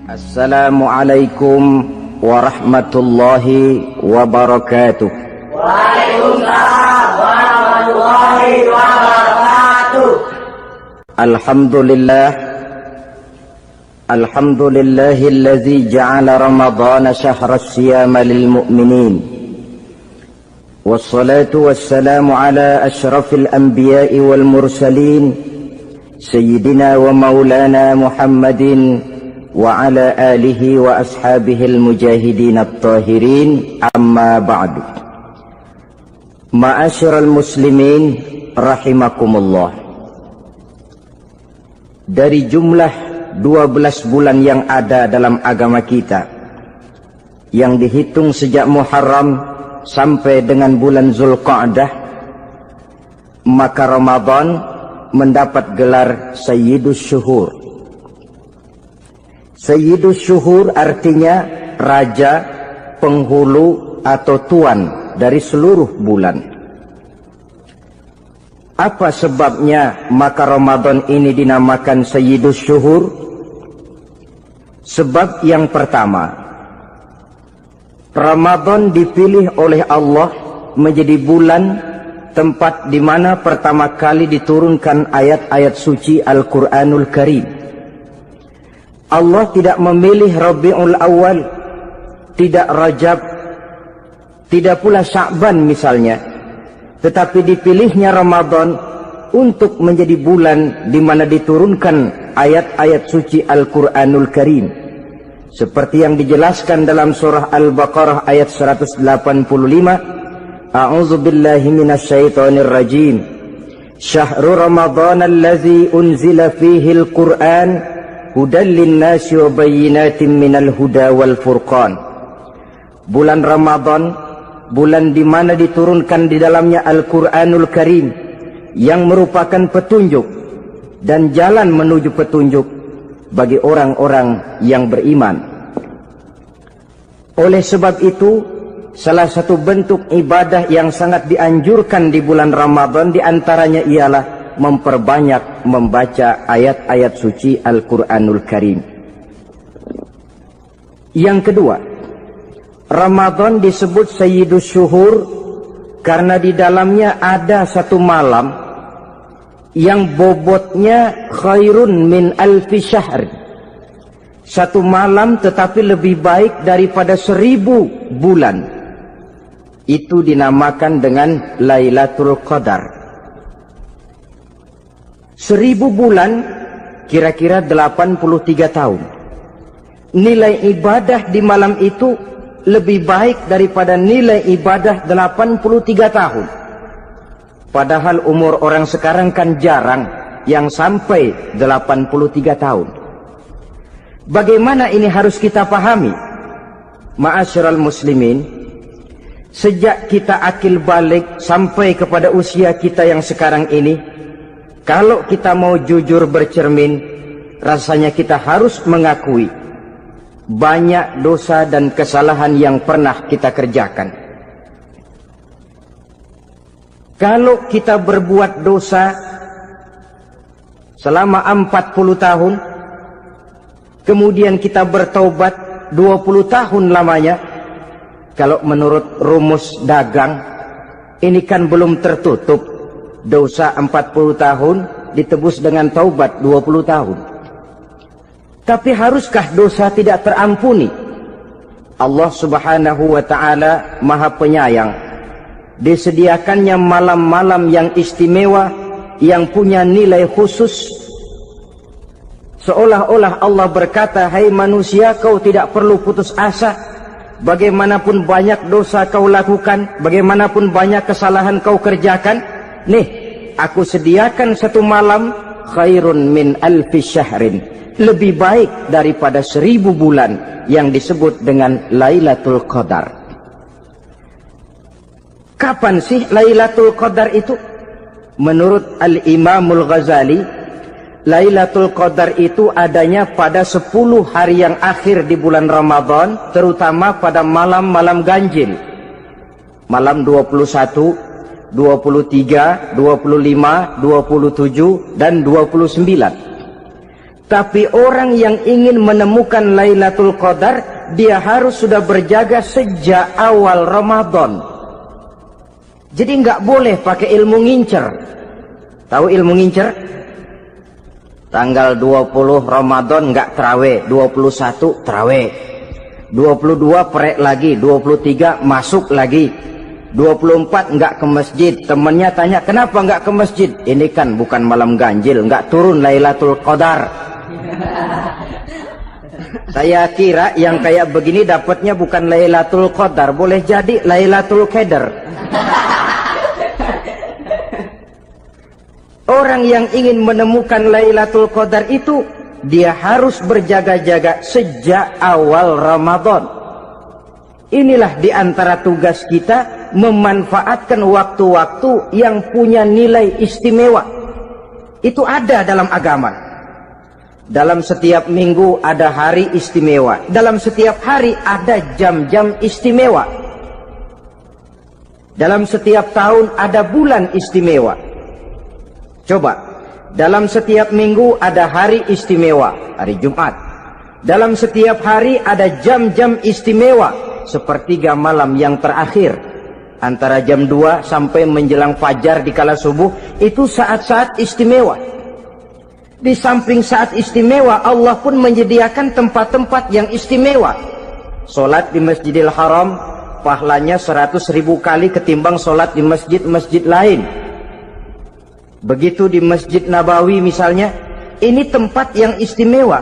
Assalamualaikum warahmatullahi wabarakatuh. Waalaikumsalam warahmatullahi wabarakatuh. Alhamdulillahilladzi ja'ala ramadhana syahra siyama lil mu'minin. Wassalatu wassalamu ala asyrafil anbiya'i wal mursalin sayyidina wa maulana Muhammadin wa ala alihi wa ashabihil mujahidin at-tahirin, amma ba'du. Ma'asyiral muslimin rahimakumullah. Dari jumlah 12 bulan yang ada dalam agama kita, yang dihitung sejak Muharram sampai dengan bulan Zulqa'dah, maka Ramadan mendapat gelar Sayyidus Syuhur. Sayyidus Syuhur artinya raja, penghulu atau tuan dari seluruh bulan. Apa sebabnya maka Ramadan ini dinamakan Sayyidus Syuhur? Sebab yang pertama, Ramadan dipilih oleh Allah menjadi bulan tempat di mana pertama kali diturunkan ayat-ayat suci Al-Quranul Karim. Allah tidak memilih Rabiul Awal, tidak Rajab, tidak pula Sya'ban misalnya, tetapi dipilihnya Ramadan untuk menjadi bulan di mana diturunkan ayat-ayat suci Al-Quranul Karim, seperti yang dijelaskan dalam surah Al-Baqarah ayat 185. A'udzu billahi minasyaitonir rajim. Syahrul Ramadan allazi unzila fihi al-Qur'an hudan linnasi wa bayyinatin minal huda wal furqan. Bulan Ramadan, bulan di mana diturunkan di dalamnya Al-Qur'anul Karim yang merupakan petunjuk dan jalan menuju petunjuk bagi orang-orang yang beriman. Oleh sebab itu, salah satu bentuk ibadah yang sangat dianjurkan di bulan Ramadan diantaranya ialah memperbanyak membaca ayat-ayat suci Al-Quranul Karim. Yang kedua, Ramadan disebut Sayyidus Syuhur karena di dalamnya ada satu malam yang bobotnya khairun min alfi syahr. Satu malam tetapi lebih baik daripada 1000 bulan. Itu dinamakan dengan Lailatul Qadar. 1000 bulan kira-kira 83 tahun. Nilai ibadah di malam itu lebih baik daripada nilai ibadah 83 tahun. Padahal umur orang sekarang kan jarang yang sampai 83 tahun. Bagaimana ini harus kita pahami? Ma'asyiral muslimin, sejak kita akil balik sampai kepada usia kita yang sekarang ini, kalau kita mau jujur bercermin, rasanya kita harus mengakui banyak dosa dan kesalahan yang pernah kita kerjakan. Kalau kita berbuat dosa selama 40 tahun, kemudian kita bertaubat 20 tahun lamanya, kalau menurut rumus dagang, ini kan belum tertutup. Dosa 40 tahun ditebus dengan taubat 20 tahun. Tapi haruskah dosa tidak terampuni? Allah Subhanahu wa ta'ala Maha Penyayang. Disediakannya malam-malam yang istimewa, yang punya nilai khusus. Seolah-olah Allah berkata, hai manusia, kau tidak perlu putus asa. Bagaimanapun banyak dosa kau lakukan, bagaimanapun banyak kesalahan kau kerjakan, nih, aku sediakan satu malam khairun min alfi syahrin, lebih baik daripada 1000 bulan yang disebut dengan Lailatul Qadar. Kapan sih Lailatul Qadar itu? Menurut Al-Imamul Ghazali, Lailatul Qadar itu adanya pada 10 hari yang akhir di bulan Ramadan, terutama pada malam-malam ganjil. Malam 21, 23, 25, 27, dan 29. Tapi orang yang ingin menemukan Lailatul Qadar, dia harus sudah berjaga sejak awal Ramadan. Jadi nggak boleh pakai ilmu ngincer. Tahu ilmu ngincer? Tanggal 20 Ramadan nggak terawih, 21 terawih, 22 perek lagi, 23 masuk lagi, 24 nggak ke masjid. Temennya tanya, kenapa nggak ke masjid? Ini kan bukan malam ganjil, nggak turun Lailatul Qadar. Saya kira yang kayak begini dapatnya bukan Lailatul Qadar, boleh jadi Lailatul Qadar. Orang yang ingin menemukan Lailatul Qadar itu, dia harus berjaga-jaga sejak awal Ramadan. Inilah diantara tugas kita, memanfaatkan waktu-waktu yang punya nilai istimewa. Itu ada dalam agama. Dalam setiap minggu ada hari istimewa. Dalam setiap hari ada jam-jam istimewa. Dalam setiap tahun ada bulan istimewa. Coba, dalam setiap minggu ada hari istimewa, hari Jumat. Dalam setiap hari ada jam-jam istimewa, sepertiga malam yang terakhir. Antara jam 2 sampai menjelang fajar di kala subuh, itu saat-saat istimewa. Di samping saat istimewa, Allah pun menyediakan tempat-tempat yang istimewa. Solat di Masjidil Haram, pahalanya 100.000 kali ketimbang solat di masjid-masjid lain. Begitu di Masjid Nabawi misalnya, ini tempat yang istimewa.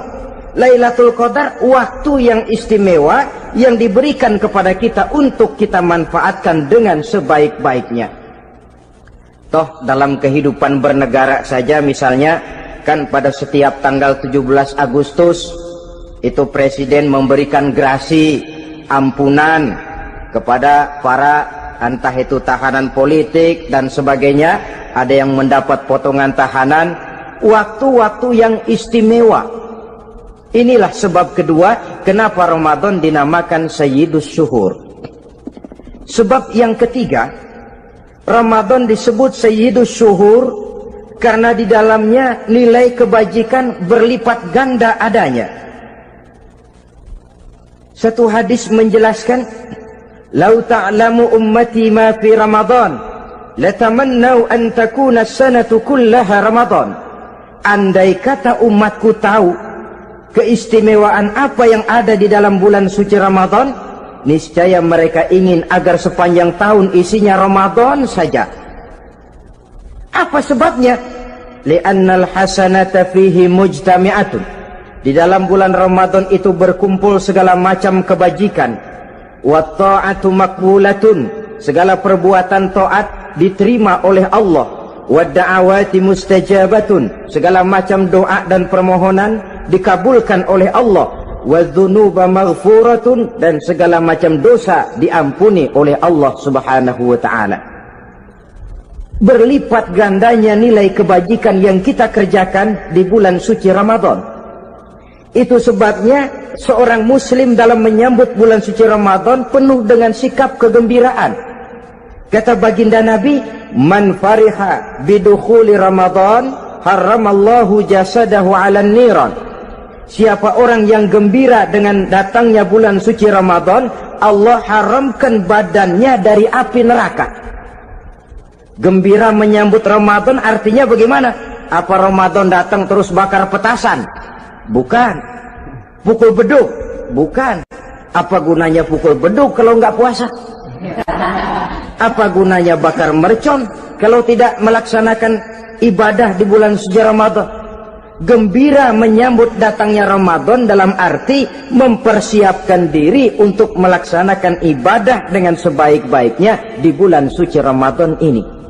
Lailatul Qadar waktu yang istimewa yang diberikan kepada kita untuk kita manfaatkan dengan sebaik-baiknya. Toh dalam kehidupan bernegara saja misalnya, kan pada setiap tanggal 17 Agustus itu presiden memberikan grasi ampunan kepada para entah itu tahanan politik dan sebagainya. Ada yang mendapat potongan tahanan, waktu-waktu yang istimewa. Inilah sebab kedua kenapa Ramadan dinamakan Sayyidus Syuhur. Sebab yang ketiga, Ramadan disebut Sayyidus Syuhur karena di dalamnya nilai kebajikan berlipat ganda adanya. Satu hadis menjelaskan, "Lau ta'lamu ummati ma fi Ramadan, latamannau an takuna as-sanatu kullaha Ramadan." Andai kata umatku tahu keistimewaan apa yang ada di dalam bulan suci Ramadan, niscaya mereka ingin agar sepanjang tahun isinya Ramadan saja. Apa sebabnya? Li'annal hasanata fihi mujtami'atun. Di dalam bulan Ramadan itu berkumpul segala macam kebajikan. Wa ta'atu maqbulatun. Segala perbuatan taat diterima oleh Allah. Wa da'awati mustajabatun. Segala macam doa dan permohonan dikabulkan oleh Allah. Wa dzunuba maghfuratun. Dan segala macam dosa diampuni oleh Allah Subhanahu wa ta'ala. Berlipat gandanya nilai kebajikan yang kita kerjakan di bulan suci Ramadan. Itu sebabnya seorang muslim dalam menyambut bulan suci Ramadan penuh dengan sikap kegembiraan. Kata baginda Nabi, "Man fariha bidukhuli Ramadan, haramallahu jasadahu 'alan niran." Siapa orang yang gembira dengan datangnya bulan suci Ramadan, Allah haramkan badannya dari api neraka. Gembira menyambut Ramadan artinya bagaimana? Apa Ramadan datang terus bakar petasan? Bukan. Pukul beduk? Bukan. Apa gunanya pukul beduk kalau nggak puasa? Apa gunanya bakar mercon kalau tidak melaksanakan ibadah di bulan suci Ramadan? Gembira menyambut datangnya Ramadan dalam arti mempersiapkan diri untuk melaksanakan ibadah dengan sebaik-baiknya di bulan suci Ramadan ini.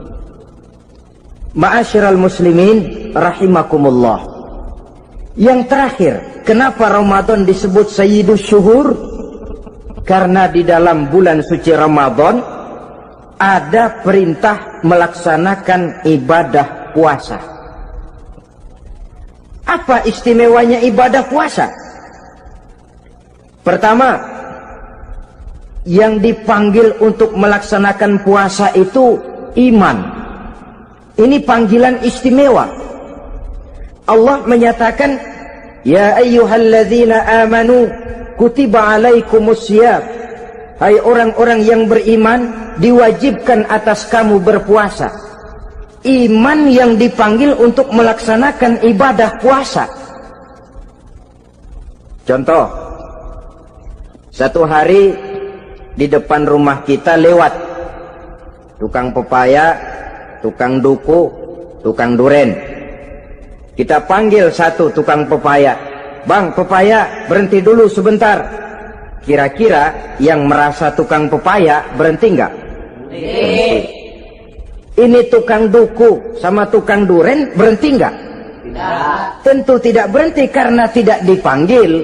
Ma'asyiral muslimin rahimakumullah. Yang terakhir, kenapa Ramadan disebut Sayyidus Syuhur? Karena di dalam bulan suci Ramadan ada perintah melaksanakan ibadah puasa. Apa istimewanya ibadah puasa? Pertama, yang dipanggil untuk melaksanakan puasa itu iman. Ini panggilan istimewa. Allah menyatakan, Ya ayyuhalladzina amanu kutiba alaikumusiyam. Hai orang-orang yang beriman, diwajibkan atas kamu berpuasa. Iman yang dipanggil untuk melaksanakan ibadah puasa. Contoh, satu hari di depan rumah kita lewat tukang pepaya, tukang duku, tukang duren. Kita panggil satu tukang pepaya, "Bang, pepaya, berhenti dulu sebentar." Kira-kira yang merasa tukang pepaya berhenti enggak? Berhenti. Ini tukang duku sama tukang duren berhenti enggak? Tidak. Tentu tidak berhenti karena tidak dipanggil.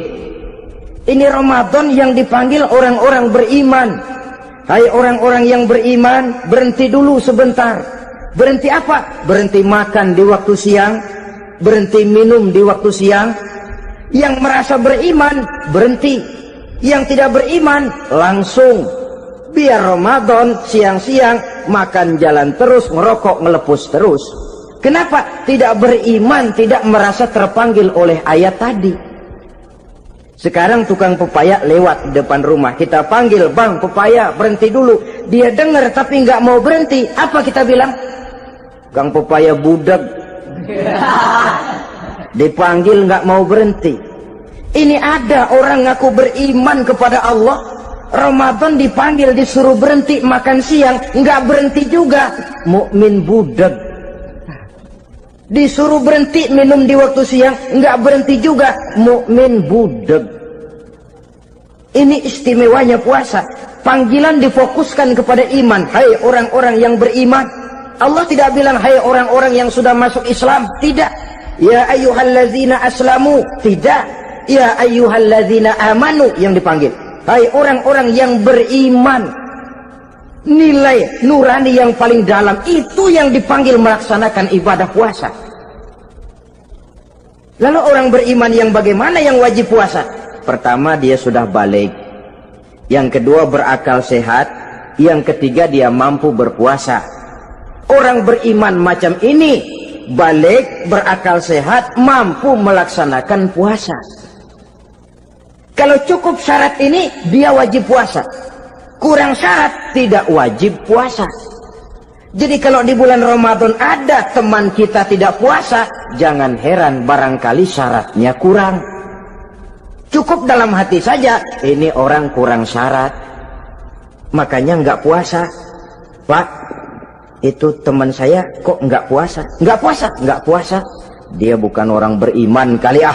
Ini Ramadan yang dipanggil orang-orang beriman. Hai orang-orang yang beriman, berhenti dulu sebentar. Berhenti apa? Berhenti makan di waktu siang, berhenti minum di waktu siang. Yang merasa beriman berhenti. Yang tidak beriman langsung. Biar Ramadan siang-siang makan jalan terus, ngerokok ngelepus terus. Kenapa? Tidak beriman, tidak merasa terpanggil oleh ayat tadi. Sekarang tukang pepaya lewat di depan rumah, kita panggil, "Bang, pepaya, berhenti dulu." Dia dengar tapi nggak mau berhenti. Apa kita bilang? "Kang pepaya budak." Dipanggil nggak mau berhenti. Ini ada orang ngaku beriman kepada Allah, Ramadan dipanggil disuruh berhenti makan siang, nggak berhenti juga. Mukmin budak. Disuruh berhenti minum di waktu siang, nggak berhenti juga. Mukmin budak. Ini istimewanya puasa. Panggilan difokuskan kepada iman. Hai orang-orang yang beriman. Allah tidak bilang hai orang-orang yang sudah masuk Islam. Tidak. Ya ayyuhalladzina aslamu. Tidak. Ya ayyuhalladzina amanu yang dipanggil. Hai orang-orang yang beriman. Nilai nurani yang paling dalam itu yang dipanggil melaksanakan ibadah puasa. Lalu orang beriman yang bagaimana yang wajib puasa? Pertama, dia sudah balik. Yang kedua, berakal sehat. Yang ketiga, dia mampu berpuasa. Orang beriman macam ini balik, berakal sehat, mampu melaksanakan puasa. Kalau cukup syarat ini, dia wajib puasa. Kurang syarat, tidak wajib puasa. Jadi kalau di bulan Ramadan ada teman kita tidak puasa, jangan heran barangkali syaratnya kurang. Cukup dalam hati saja, ini orang kurang syarat. Makanya nggak puasa. Pak, itu teman saya kok nggak puasa? Nggak puasa? Nggak puasa. Dia bukan orang beriman kali ah.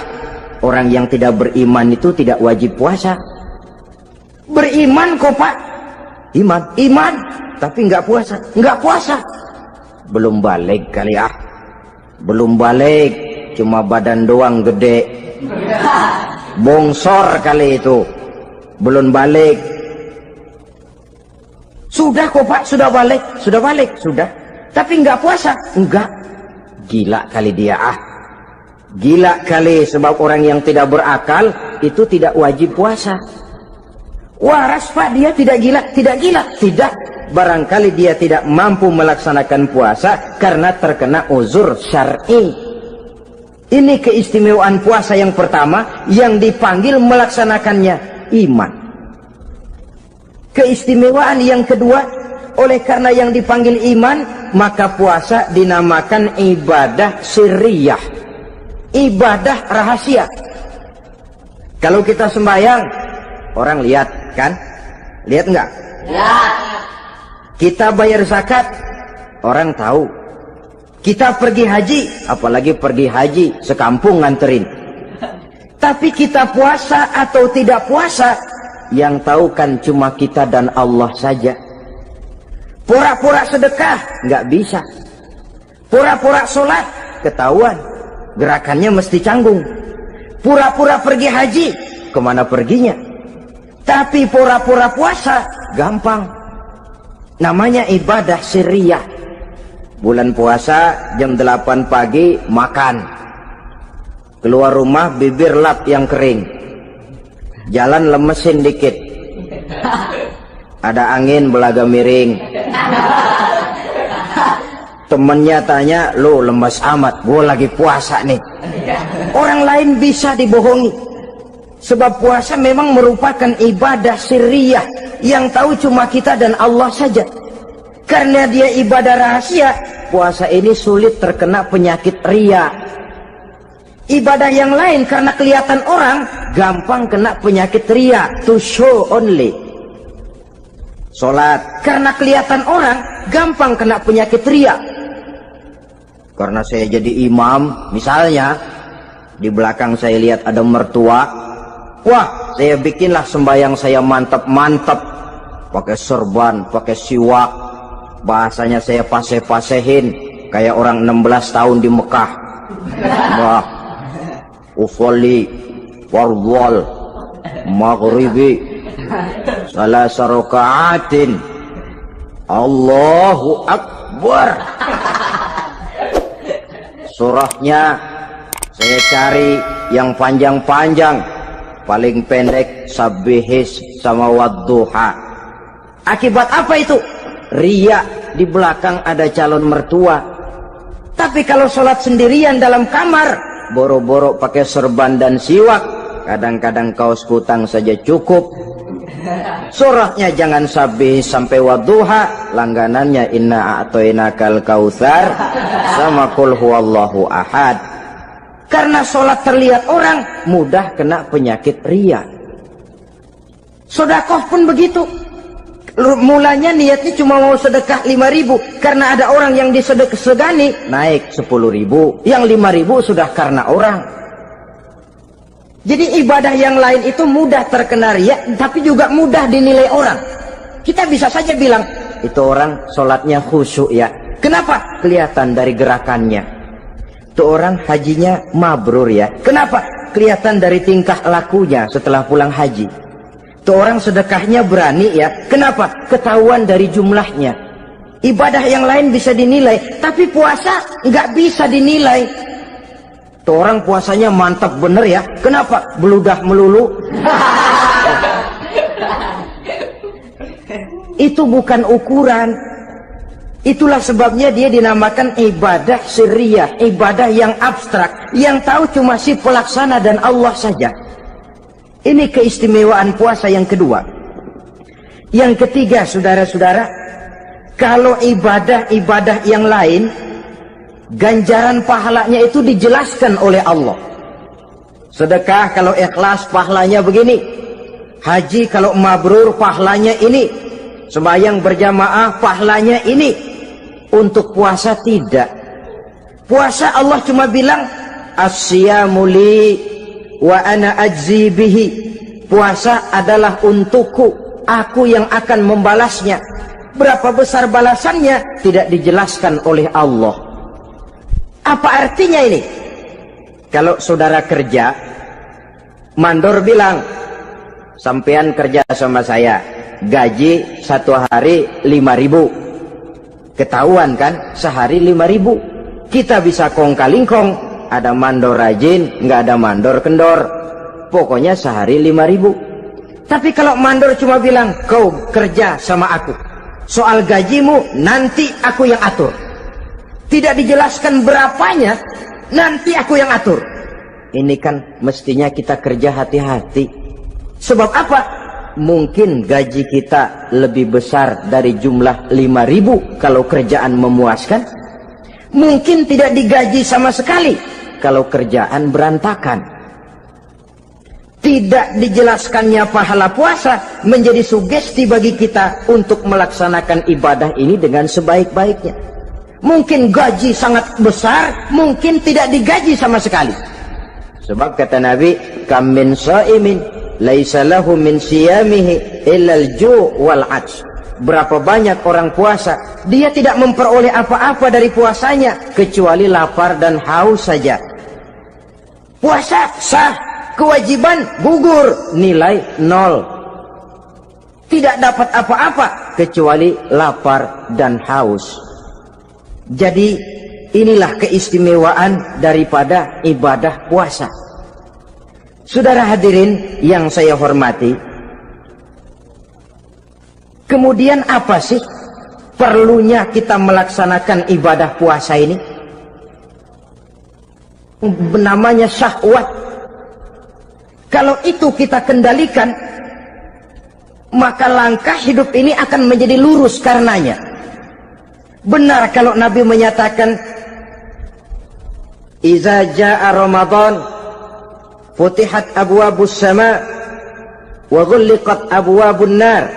Orang yang tidak beriman itu tidak wajib puasa. Beriman kok Pak? Iman, tapi nggak puasa. Nggak puasa. Belum balik kali ah. Belum balik, cuma badan doang gede. Bongsor kali itu. Belum balik. Sudah kok Pak, sudah balik. Sudah balik, sudah. Tapi nggak puasa. Enggak. Gila kali dia ah. Gila kali, sebab orang yang tidak berakal itu tidak wajib puasa. Waras Pak, dia tidak gila. Tidak gila, tidak. Barangkali dia tidak mampu melaksanakan puasa karena terkena uzur syar'i. Ini keistimewaan puasa yang pertama, yang dipanggil melaksanakannya iman. Keistimewaan yang kedua, oleh karena yang dipanggil iman, maka puasa dinamakan ibadah sirriyah. Ibadah rahasia. Kalau kita sembahyang, orang lihat kan? Lihat enggak? Lihat. Kita bayar zakat, orang tahu. Kita pergi haji, apalagi pergi haji, sekampung nganterin. Tapi kita puasa atau tidak puasa, yang tahu kan cuma kita dan Allah saja. Pura-pura sedekah, nggak bisa. Pura-pura sholat, ketahuan. Gerakannya mesti canggung. Pura-pura pergi haji, kemana perginya? Tapi pura-pura puasa, gampang. Namanya ibadah sirriyah. Bulan puasa, jam 8 pagi, makan. Keluar rumah, bibir lap yang kering. Jalan lemesin dikit. Ada angin, belaga miring. Temennya tanya, "Lu lemes amat, gue lagi puasa nih." Orang lain bisa dibohongi. Sebab puasa memang merupakan ibadah sirriyah yang tahu cuma kita dan Allah saja. Karena dia ibadah rahasia, puasa ini sulit terkena penyakit riya. Ibadah yang lain karena kelihatan orang gampang kena penyakit riya, to show only. Salat karena kelihatan orang gampang kena penyakit riya. Karena saya jadi imam, misalnya di belakang saya lihat ada mertua, wah saya bikinlah sembahyang saya mantap-mantap, pakai serban, pakai siwak, bahasanya saya paseh-pasehin kayak orang 16 tahun di Mekah. Wah, ufolli warwal maghribi salah sarokaatin Allahu Akbar. Surahnya saya cari yang panjang-panjang, paling pendek sabihis sama wadduha. Akibat apa itu? Riya, di belakang ada calon mertua. Tapi kalau sholat sendirian dalam kamar, boro-boro pakai serban dan siwak, kadang-kadang kaos kutang saja cukup. Surahnya jangan sabih sampai wadduha, langganannya inna a'toinakal kautsar sama qul huwallahu ahad. Karena sholat terlihat orang mudah kena penyakit riya. Sedekah pun begitu. Mulanya niatnya cuma mau sedekah 5.000, karena ada orang yang disedekahsegani naik 10.000, yang 5.000 sudah karena orang. Jadi ibadah yang lain itu mudah terkena riya, tapi juga mudah dinilai orang. Kita bisa saja bilang, itu orang sholatnya khusyuk ya. Kenapa? Kelihatan dari gerakannya. Itu orang hajinya mabrur ya. Kenapa? Kelihatan dari tingkah lakunya setelah pulang haji. Itu orang sedekahnya berani ya. Kenapa? Ketahuan dari jumlahnya. Ibadah yang lain bisa dinilai, tapi puasa nggak bisa dinilai. Tuh orang puasanya mantap bener ya. Kenapa? Beludah melulu. Itu bukan ukuran. Itulah sebabnya dia dinamakan ibadah sirriyah, ibadah yang abstrak, yang tahu cuma si pelaksana dan Allah saja. Ini keistimewaan puasa yang kedua. Yang ketiga, saudara-saudara, kalau ibadah-ibadah yang lain, ganjaran pahalanya itu dijelaskan oleh Allah. Sedekah kalau ikhlas pahalanya begini, haji kalau mabrur pahalanya ini, sembahyang berjamaah pahalanya ini. Untuk puasa tidak. Puasa Allah cuma bilang as-siyamu li wa ana ajzi bihi. Puasa adalah untukku, aku yang akan membalasnya. Berapa besar balasannya tidak dijelaskan oleh Allah. Apa artinya ini? Kalau saudara kerja, mandor bilang, sampean kerja sama saya, gaji satu hari 5.000. Ketahuan kan, sehari 5.000. Kita bisa kong kalingkong, ada mandor rajin, nggak ada mandor kendor. Pokoknya sehari 5.000. Tapi kalau mandor cuma bilang, kau kerja sama aku, soal gajimu nanti aku yang atur. Tidak dijelaskan berapanya, nanti aku yang atur. Ini kan mestinya kita kerja hati-hati. Sebab apa? Mungkin gaji kita lebih besar dari jumlah 5.000 kalau kerjaan memuaskan. Mungkin tidak digaji sama sekali kalau kerjaan berantakan. Tidak dijelaskannya pahala puasa menjadi sugesti bagi kita untuk melaksanakan ibadah ini dengan sebaik-baiknya. Mungkin gaji sangat besar, mungkin tidak digaji sama sekali. Sebab kata Nabi, kam min shaimin laisa lahu min siyamihi illa al-ju' wal 'atsh. Berapa banyak orang puasa, dia tidak memperoleh apa-apa dari puasanya kecuali lapar dan haus saja. Puasa sah, kewajiban gugur, nilai 0. Tidak dapat apa-apa kecuali lapar dan haus. Jadi inilah keistimewaan daripada ibadah puasa. Saudara hadirin yang saya hormati, kemudian apa sih perlunya kita melaksanakan ibadah puasa ini? namanya syahwat. Kalau itu kita kendalikan, maka langkah hidup ini akan menjadi lurus karenanya. Benar kalau Nabi menyatakan, "Iza jaa Ramadan, futihat abwabus sama, wa ghulliqat abwabun nar,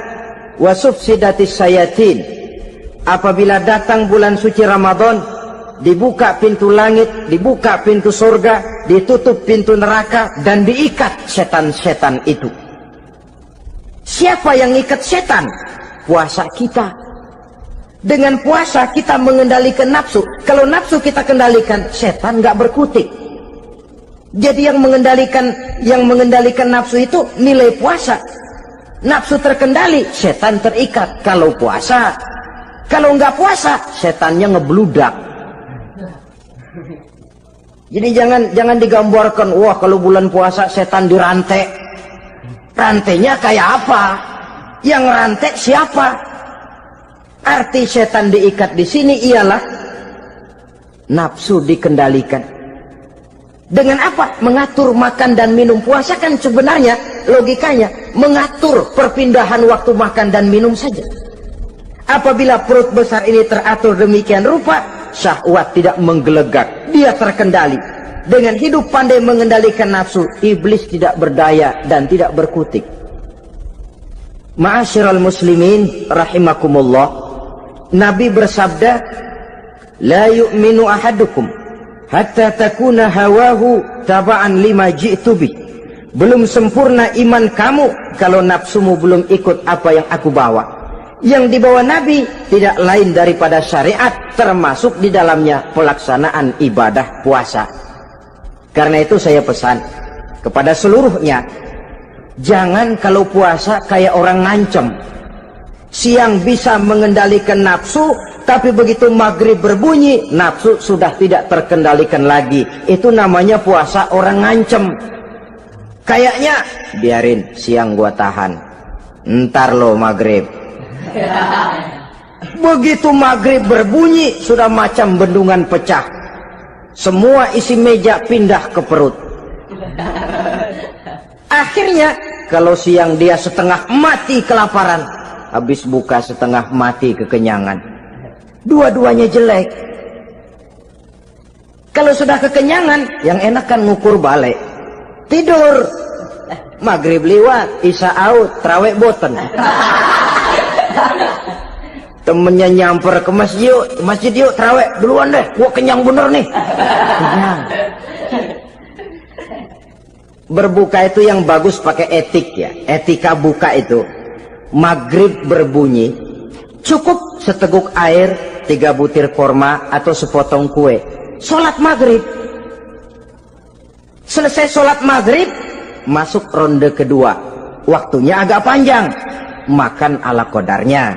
wa sufsidatis sayatin." Apabila datang bulan suci Ramadan, dibuka pintu langit, dibuka pintu surga, ditutup pintu neraka, dan diikat setan-setan itu. Siapa yang ikat setan? Puasa kita. Dengan puasa kita mengendalikan nafsu. Kalau nafsu kita kendalikan, setan nggak berkutik. Jadi yang mengendalikan nafsu itu nilai puasa. Nafsu terkendali, setan terikat. Kalau puasa, kalau nggak puasa, setannya ngebludak. Jadi jangan digambarkan, wah kalau bulan puasa setan dirantai. Rantainya kayak apa? Yang rantai siapa? Arti setan diikat di sini ialah nafsu dikendalikan. Dengan apa? Mengatur makan dan minum. Puasa kan sebenarnya logikanya mengatur perpindahan waktu makan dan minum saja. Apabila perut besar ini teratur demikian rupa, syahwat tidak menggelegak, dia terkendali. Dengan hidup pandai mengendalikan nafsu, iblis tidak berdaya dan tidak berkutik. Ma'asyiral muslimin rahimakumullah, Nabi bersabda, "La yu'minu ahadukum hatta takuna hawahu taba'an lima ji'tu bih." Belum sempurna iman kamu kalau nafsumu belum ikut apa yang aku bawa. Yang dibawa Nabi tidak lain daripada syariat, termasuk di dalamnya pelaksanaan ibadah puasa. Karena itu saya pesan kepada seluruhnya, jangan kalau puasa kayak orang ngancem. Siang bisa mengendalikan nafsu, tapi begitu maghrib berbunyi, nafsu sudah tidak terkendalikan lagi. Itu namanya puasa orang ngancem. Kayaknya biarin siang gua tahan, ntar lo maghrib. Begitu maghrib berbunyi, sudah macam bendungan pecah. Semua isi meja pindah ke perut. Akhirnya kalau siang dia setengah mati kelaparan, habis buka setengah mati kekenyangan. Dua-duanya jelek. Kalau sudah kekenyangan, yang enak kan ngukur balik. Tidur. Maghrib liwat, isya out, trawek boten. Temennya nyamper ke masjid yuk terawih duluan deh, gua kenyang bener nih. Kenyang. Berbuka itu yang bagus pakai etik ya, etika buka itu. Maghrib berbunyi, cukup seteguk air, 3 butir korma atau sepotong kue. Sholat maghrib. Selesai sholat maghrib, masuk ronde kedua. Waktunya agak panjang, makan ala qadarnya.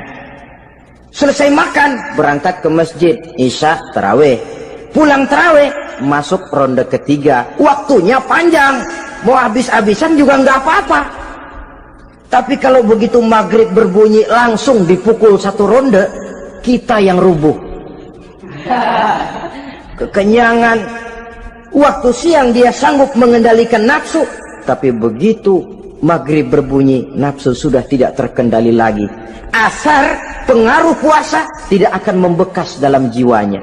Selesai makan, berangkat ke masjid, isya, tarawih. Pulang tarawih, masuk ronde ketiga. Waktunya panjang, mau habis-habisan juga nggak apa-apa. Tapi kalau begitu maghrib berbunyi langsung dipukul 1 ronde, kita yang rubuh. Kekenyangan. Waktu siang dia sanggup mengendalikan nafsu, tapi begitu maghrib berbunyi, nafsu sudah tidak terkendali lagi. Asar pengaruh puasa tidak akan membekas dalam jiwanya.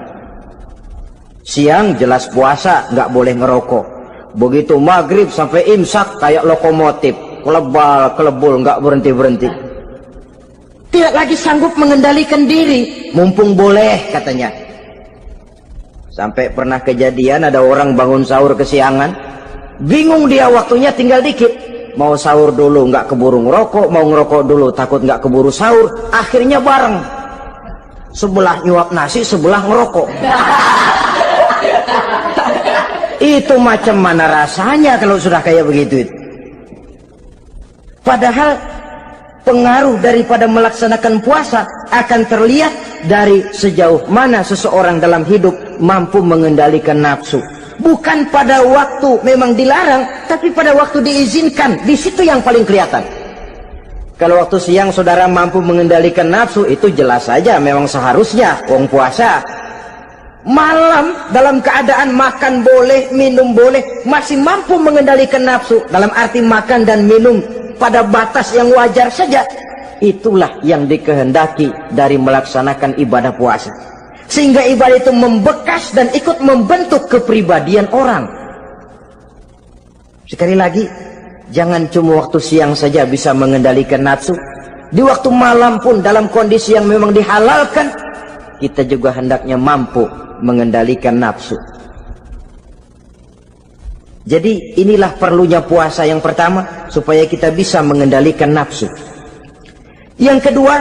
Siang jelas puasa, nggak boleh ngerokok. Begitu maghrib sampai imsak kayak lokomotif, kelebul nggak berhenti-berhenti. Tidak lagi sanggup mengendalikan diri, mumpung boleh katanya. Sampai pernah kejadian ada orang bangun sahur kesiangan, bingung dia waktunya tinggal dikit. Mau sahur dulu nggak keburu ngerokok, mau ngerokok dulu takut nggak keburu sahur, akhirnya bareng. Sebelah nyuap nasi, sebelah ngerokok. Itu macam mana rasanya kalau sudah kayak begitu? Padahal pengaruh daripada melaksanakan puasa akan terlihat dari sejauh mana seseorang dalam hidup mampu mengendalikan nafsu. Bukan pada waktu memang dilarang, tapi pada waktu diizinkan. Di situ yang paling kelihatan. Kalau waktu siang saudara mampu mengendalikan nafsu, itu jelas saja memang seharusnya wong puasa. Malam dalam keadaan makan boleh, minum boleh, masih mampu mengendalikan nafsu, dalam arti makan dan minum pada batas yang wajar saja. Itulah yang dikehendaki dari melaksanakan ibadah puasa, sehingga ibadah itu membekas dan ikut membentuk kepribadian orang. Sekali lagi, jangan cuma waktu siang saja bisa mengendalikan nafsu. Di waktu malam pun dalam kondisi yang memang dihalalkan, kita juga hendaknya mampu mengendalikan nafsu. Jadi inilah perlunya puasa yang pertama, supaya kita bisa mengendalikan nafsu. Yang kedua,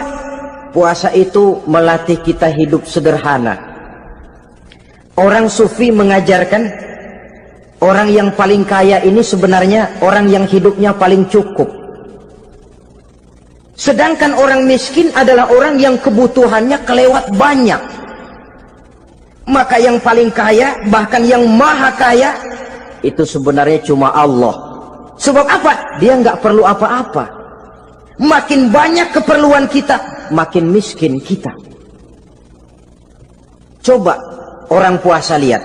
puasa itu melatih kita hidup sederhana. Orang sufi mengajarkan, orang yang paling kaya ini sebenarnya orang yang hidupnya paling cukup. Sedangkan orang miskin adalah orang yang kebutuhannya kelewat banyak. Maka yang paling kaya, bahkan yang maha kaya, itu sebenarnya cuma Allah. Sebab apa? Dia nggak perlu apa-apa. Makin banyak keperluan kita, makin miskin kita. Coba orang puasa lihat.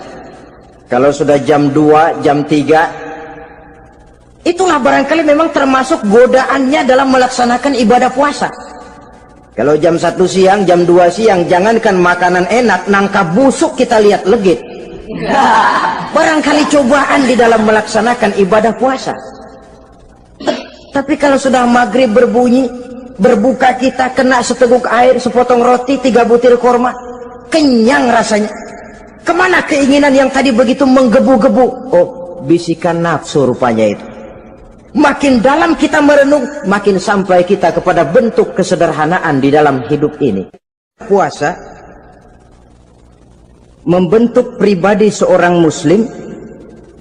Kalau sudah jam 2, jam 3, itulah barangkali memang termasuk godaannya dalam melaksanakan ibadah puasa. Kalau jam 1 siang, jam 2 siang, jangankan makanan enak, nangka busuk kita lihat legit. Barangkali cobaan di dalam melaksanakan ibadah puasa. Tapi kalau sudah maghrib berbunyi, berbuka kita kena seteguk air, sepotong roti, 3 butir korma, kenyang rasanya. Kemana keinginan yang tadi begitu menggebu-gebu? Oh, bisikan nafsu rupanya itu. Makin dalam kita merenung, makin sampai kita kepada bentuk kesederhanaan di dalam hidup ini. Puasa membentuk pribadi seorang muslim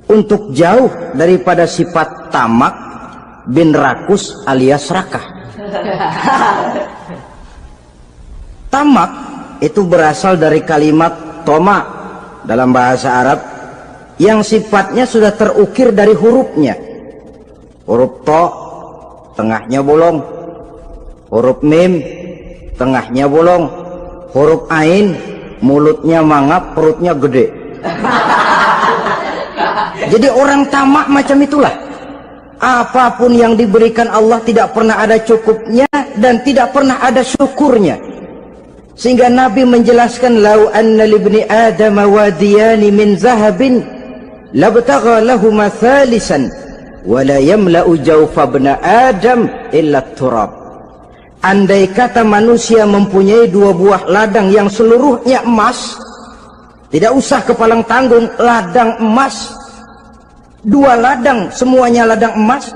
untuk jauh daripada sifat tamak bin rakus alias rakah. Tamak itu berasal dari kalimat toma dalam bahasa Arab, yang sifatnya sudah terukir dari hurufnya. Huruf to, tengahnya bolong. Huruf mim, tengahnya bolong. Huruf ain, mulutnya mangap, perutnya gede. Jadi orang tamak macam itulah. Apapun yang diberikan Allah tidak pernah ada cukupnya dan tidak pernah ada syukurnya. Sehingga Nabi menjelaskan, lau anna libni Adam wadiyani min zahabin labtagha lahuma thalisan wala yamla'u jawfa ibna Adam illa turab. Andai kata manusia mempunyai 2 buah ladang yang seluruhnya emas, tidak usah kepalang tanggung, ladang emas, 2 ladang semuanya ladang emas,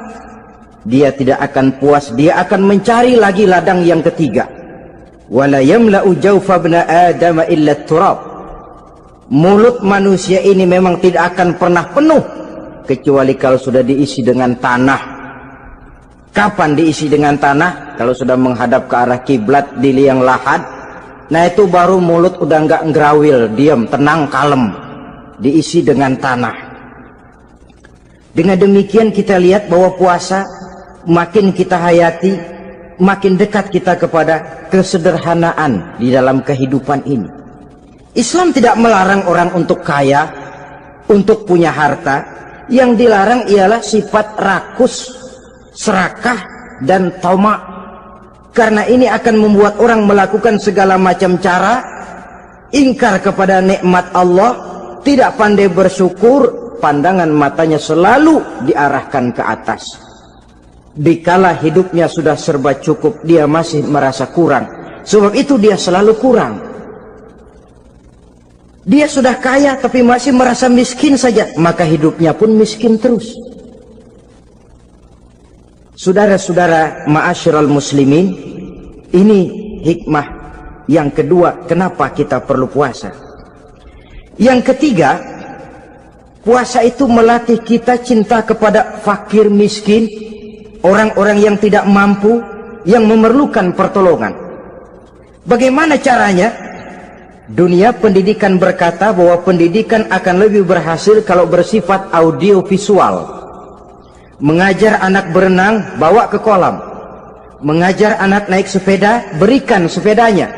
dia tidak akan puas, dia akan mencari lagi ladang yang ketiga. Wala yamla'u jawfa ibna Adam illa turab. Mulut manusia ini memang tidak akan pernah penuh kecuali kalau sudah diisi dengan tanah. Kapan diisi dengan tanah? Kalau sudah menghadap ke arah kiblat di liang lahat, nah itu baru mulut udah nggak ngerawil, diam, tenang, kalem, diisi dengan tanah. Dengan demikian kita lihat bahwa puasa makin kita hayati, makin dekat kita kepada kesederhanaan di dalam kehidupan ini. Islam tidak melarang orang untuk kaya, untuk punya harta. Yang dilarang ialah sifat rakus, serakah, dan tamak. Karena ini akan membuat orang melakukan segala macam cara, ingkar kepada nikmat Allah, tidak pandai bersyukur, pandangan matanya selalu diarahkan ke atas. Dikala hidupnya sudah serba cukup, dia masih merasa kurang. Sebab itu dia selalu kurang. Dia sudah kaya tapi masih merasa miskin saja, maka hidupnya pun miskin terus. Saudara-saudara ma'asyiral muslimin, ini hikmah yang kedua kenapa kita perlu puasa. Yang ketiga, puasa itu melatih kita cinta kepada fakir miskin, orang-orang yang tidak mampu, yang memerlukan pertolongan. Bagaimana caranya? Dunia pendidikan berkata bahwa pendidikan akan lebih berhasil kalau bersifat audio visual. Mengajar anak berenang, bawa ke kolam. Mengajar anak naik sepeda, berikan sepedanya.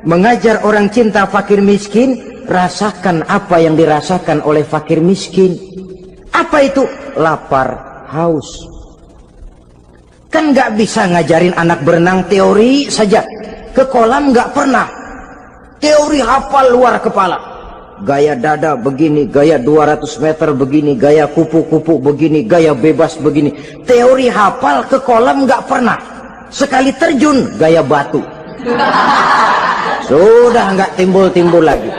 mengajar orang cinta fakir miskin, rasakan apa yang dirasakan oleh fakir miskin. Apa itu? Lapar, haus. Kan nggak bisa ngajarin anak berenang teori saja, ke kolam nggak pernah. Teori hafal luar kepala. Gaya dada begini, gaya 200 meter begini, gaya kupu-kupu begini, gaya bebas begini. Teori hafal, ke kolam nggak pernah. Sekali terjun gaya batu. Sudah nggak timbul-timbul lagi.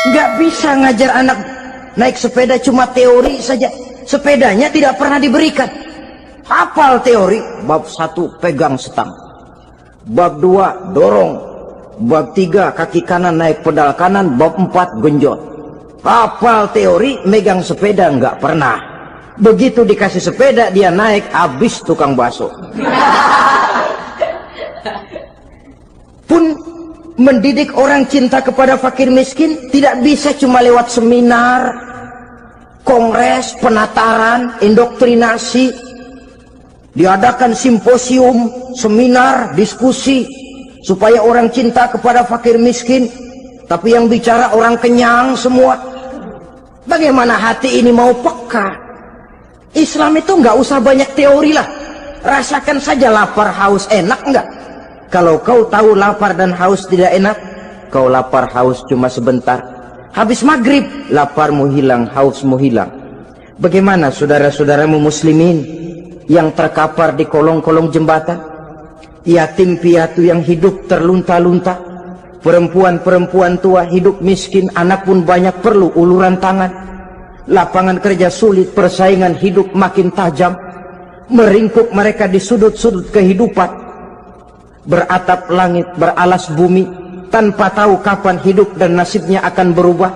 Nggak bisa ngajar anak naik sepeda cuma teori saja. Sepedanya tidak pernah diberikan. Hafal teori, bab 1 pegang setang, bab 2 dorong, bab 3 kaki kanan naik pedal kanan, bab 4 genjot. Hafal teori, megang sepeda nggak pernah. Begitu dikasih sepeda dia naik, habis tukang bakso. Pun mendidik orang cinta kepada fakir miskin tidak bisa cuma lewat seminar, kongres, penataran, indoktrinasi. Diadakan simposium, seminar, diskusi supaya orang cinta kepada fakir miskin, tapi yang bicara orang kenyang semua. Bagaimana hati ini mau peka? Islam itu nggak usah banyak teori lah, rasakan saja lapar haus enak nggak? Kalau kau tahu lapar dan haus tidak enak, kau lapar haus cuma sebentar, habis maghrib laparmu hilang, hausmu hilang. Bagaimana saudara-saudaramu muslimin yang terkapar di kolong-kolong jembatan, yatim piatu yang hidup terlunta-lunta, perempuan-perempuan tua hidup miskin, anak pun banyak perlu uluran tangan. Lapangan kerja sulit, persaingan hidup makin tajam, meringkuk mereka di sudut-sudut kehidupan, beratap langit, beralas bumi, tanpa tahu kapan hidup dan nasibnya akan berubah.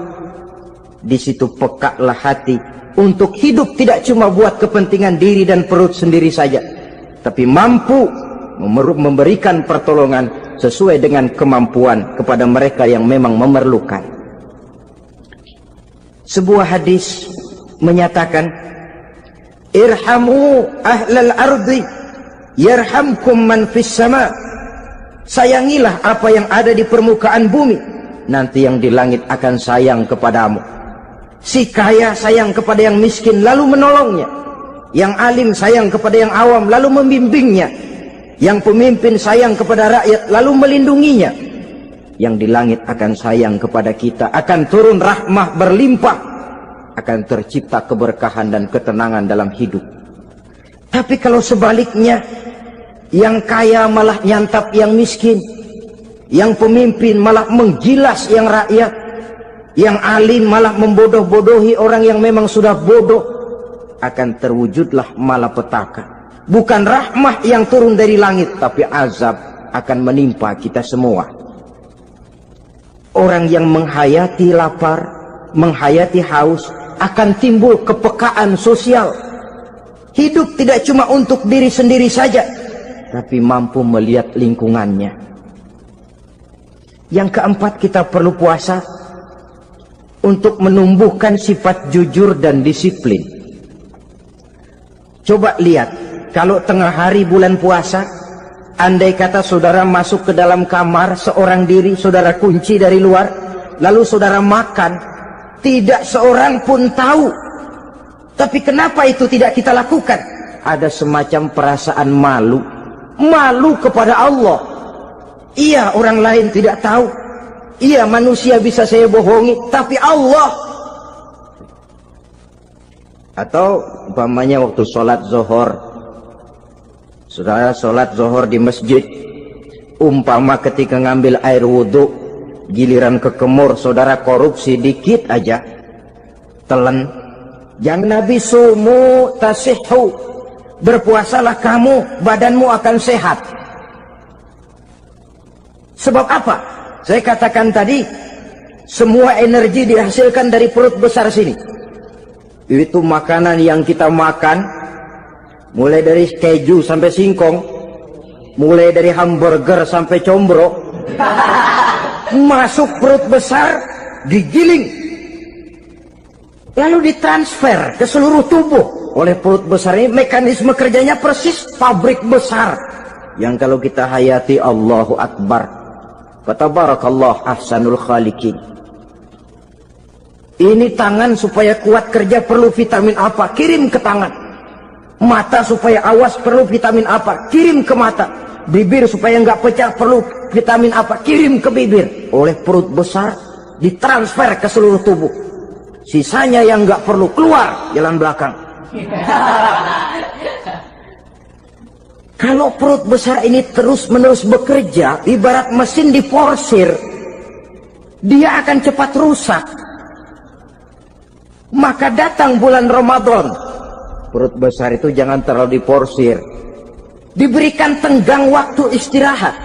Di situ pekalah hati untuk hidup tidak cuma buat kepentingan diri dan perut sendiri saja, tapi mampu memberikan pertolongan sesuai dengan kemampuan kepada mereka yang memang memerlukan. Sebuah hadis menyatakan, irhamu ahlal ardi yarhamkum man fis sama. Sayangilah apa yang ada di permukaan bumi, nanti yang di langit akan sayang kepadamu. Si kaya sayang kepada yang miskin lalu menolongnya, yang alim sayang kepada yang awam lalu membimbingnya, yang pemimpin sayang kepada rakyat lalu melindunginya. Yang di langit akan sayang kepada kita, akan turun rahmah berlimpah, akan tercipta keberkahan dan ketenangan dalam hidup. Tapi kalau sebaliknya, yang kaya malah nyantap yang miskin, yang pemimpin malah menggilas yang rakyat, yang alim malah membodoh-bodohi orang yang memang sudah bodoh, akan terwujudlah malapetaka. Bukan rahmah yang turun dari langit, tapi azab akan menimpa kita semua. Orang yang menghayati lapar, menghayati haus, akan timbul kepekaan sosial. Hidup tidak cuma untuk diri sendiri saja, tapi mampu melihat lingkungannya. Yang keempat, kita perlu puasa untuk menumbuhkan sifat jujur dan disiplin. Coba lihat, kalau tengah hari bulan puasa, andai kata saudara masuk ke dalam kamar seorang diri, saudara kunci dari luar, lalu saudara makan, tidak seorang pun tahu. Tapi kenapa itu tidak kita lakukan? Ada semacam perasaan malu, malu kepada Allah. Iya, orang lain tidak tahu. Iya, manusia bisa saya bohongi, tapi Allah. Atau umpamanya waktu sholat zuhur, saudara sholat zuhur di masjid, umpama ketika ngambil air wudhu, giliran ke kemur, saudara korupsi dikit aja, telan. Jangan Nabi sumu tasihhu, berpuasalah kamu, badanmu akan sehat. Sebab apa? Saya katakan tadi, semua energi dihasilkan dari perut besar sini. Itu makanan yang kita makan, mulai dari keju sampai singkong, mulai dari hamburger sampai combro, masuk perut besar, digiling, lalu ditransfer ke seluruh tubuh oleh perut besar ini. Mekanisme kerjanya persis pabrik besar. yang kalau kita hayati Allahu Akbar. Fatabarakallah ahsanul khaliqin. Ini tangan supaya kuat kerja perlu vitamin apa? Kirim ke tangan. Mata supaya awas perlu vitamin apa? Kirim ke mata. Bibir supaya nggak pecah perlu vitamin apa? Kirim ke bibir. Oleh perut besar ditransfer ke seluruh tubuh. Sisanya yang nggak perlu keluar jalan belakang. Kalau perut besar ini terus-menerus bekerja, ibarat mesin diporsir, dia akan cepat rusak. Maka datang bulan Ramadan, perut besar itu jangan terlalu diporsir, diberikan tenggang waktu istirahat.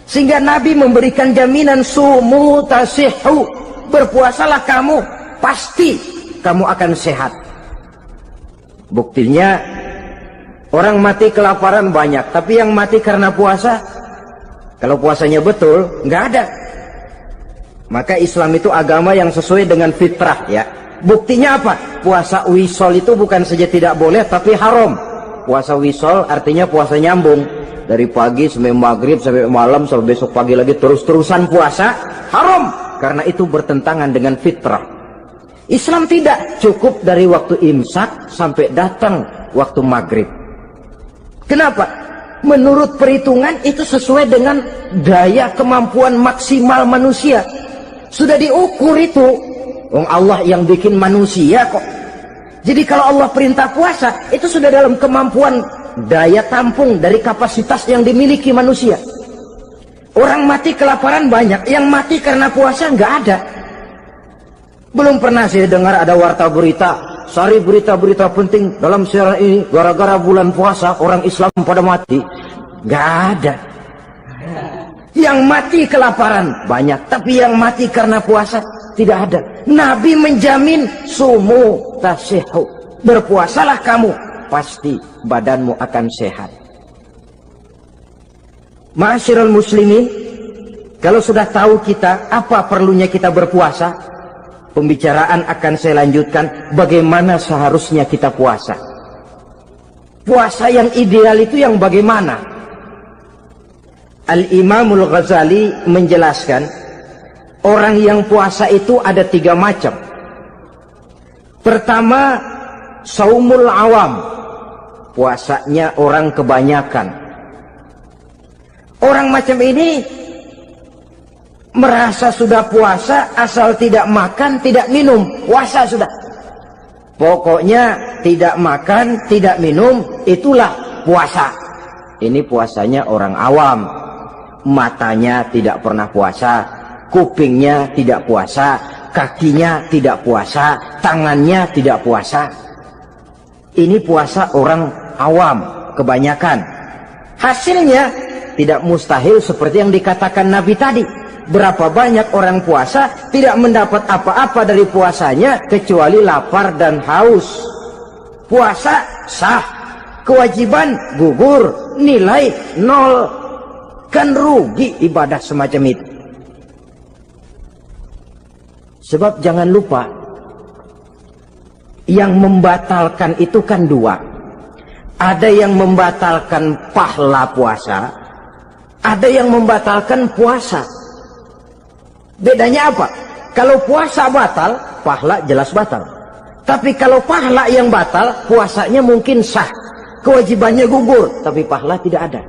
Sehingga Nabi memberikan jaminan sumu tasihhu, berpuasalah kamu, pasti kamu akan sehat. Buktinya orang mati kelaparan banyak, tapi yang mati karena puasa, kalau puasanya betul, nggak ada. Maka Islam itu agama yang sesuai dengan fitrah ya. Buktinya apa? Puasa wisol itu bukan saja tidak boleh, tapi haram. Puasa wisol artinya puasa nyambung. Dari pagi sampai maghrib, sampai malam, sampai besok pagi lagi terus-terusan puasa, haram. Karena itu bertentangan dengan fitrah. Islam tidak cukup dari waktu imsak sampai datang waktu maghrib. Kenapa? Menurut perhitungan itu sesuai dengan daya kemampuan maksimal manusia. Sudah diukur itu. Allah yang bikin manusia kok. Jadi kalau Allah perintah puasa, itu sudah dalam kemampuan daya tampung dari kapasitas yang dimiliki manusia. Orang mati kelaparan banyak, yang mati karena puasa nggak ada. Belum pernah saya dengar ada warta berita, sari berita-berita penting dalam siaran ini, gara-gara bulan puasa orang Islam pada mati. Nggak ada. Yang mati kelaparan banyak, tapi yang mati karena puasa tidak ada. Nabi menjamin sumu tasihhu, berpuasalah kamu, pasti badanmu akan sehat. Ma'asyiral muslimin, kalau sudah tahu kita apa perlunya kita berpuasa, pembicaraan akan saya lanjutkan bagaimana seharusnya kita puasa. Puasa yang ideal itu yang bagaimana? Al-Imamul Ghazali menjelaskan, orang yang puasa itu ada 3 macam. Pertama, saumul awam, puasanya orang kebanyakan. Orang macam ini merasa sudah puasa asal tidak makan, tidak minum, puasa sudah. Pokoknya tidak makan, tidak minum, itulah puasa. Ini puasanya orang awam. Matanya tidak pernah puasa, kupingnya tidak puasa, kakinya tidak puasa, tangannya tidak puasa. Ini puasa orang awam, kebanyakan. Hasilnya tidak mustahil seperti yang dikatakan Nabi tadi. Berapa banyak orang puasa tidak mendapat apa-apa dari puasanya kecuali lapar dan haus. Puasa sah, kewajiban gugur, nilai 0. Kan rugi ibadah semacam itu. Sebab jangan lupa, yang membatalkan itu kan 2. Ada yang membatalkan pahala puasa, ada yang membatalkan puasa. Bedanya apa? Kalau puasa batal, pahala jelas batal. Tapi kalau pahala yang batal, puasanya mungkin sah, kewajibannya gugur, tapi pahala tidak ada.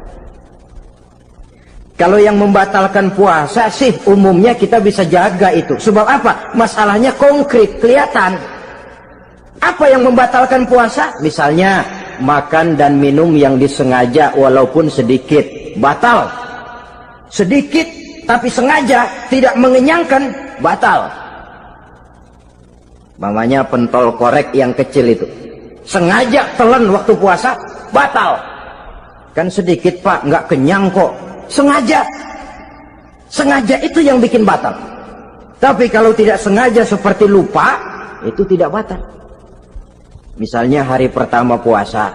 Kalau yang membatalkan puasa sih umumnya kita bisa jaga itu. Sebab apa? Masalahnya konkret, kelihatan. Apa yang membatalkan puasa? Misalnya makan dan minum yang disengaja walaupun sedikit, batal. Sedikit tapi sengaja tidak mengenyangkan, batal. Mamanya pentol korek yang kecil itu, sengaja telan waktu puasa, batal. Kan sedikit pak, nggak kenyang kok. Sengaja itu yang bikin batal. Tapi kalau tidak sengaja seperti lupa, itu tidak batal. Misalnya hari pertama puasa,